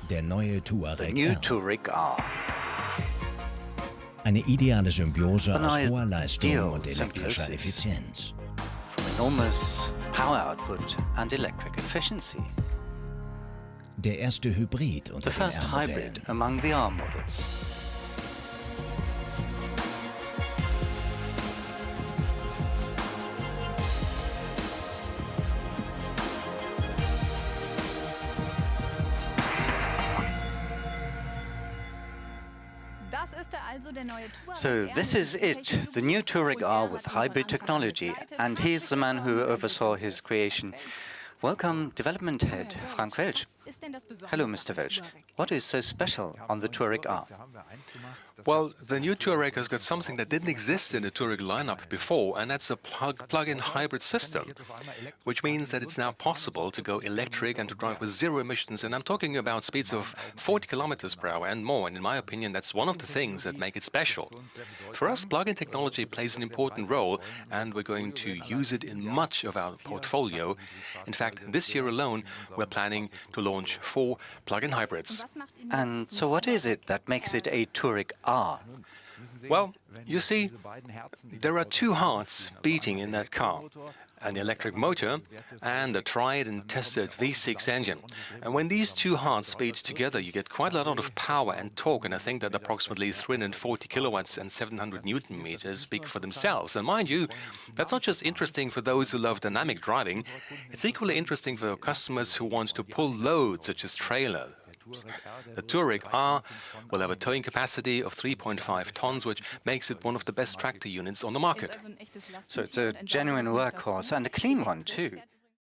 Der neue The new Touareg R. Touareg R. Eine ideale Symbiose An aus hoher Leistung ideal und elektrischer symbiosis. Effizienz. From enormous power output and electric efficiency. Der erste Hybrid unter The den first R-Modellen. hybrid among the R models. So this is it, the new Touareg R with hybrid technology, and he's the man who oversaw his creation. Welcome, Development Head Frank Welch. Hello, Mr. Welch. What is so special on the Touareg R? Well, the new Touareg has got something that didn't exist in the Touareg lineup before, and that's a plug-in hybrid system, which means that it's now possible to go electric and to drive with zero emissions. And I'm talking about speeds of 40 kilometers per hour and more. And in my opinion, that's one of the things that make it special. For us, plug-in technology plays an important role, and we're going to use it in much of our portfolio. In fact, this year alone, we're planning to launch 4 plug-in hybrids. And so what is it that makes it a Touareg R? Well, you see, there are 2 hearts beating in that car, an electric motor and a tried and tested V6 engine. And when these 2 hearts beat together, you get quite a lot of power and torque, and I think that approximately 340 kilowatts and 700 Newton meters speak for themselves. And mind you, that's not just interesting for those who love dynamic driving, it's equally interesting for customers who want to pull loads such as trailer. The Touareg R will have a towing capacity of 3.5 tons, which makes it one of the best tractor units on the market. So it's a genuine workhorse and a clean one too.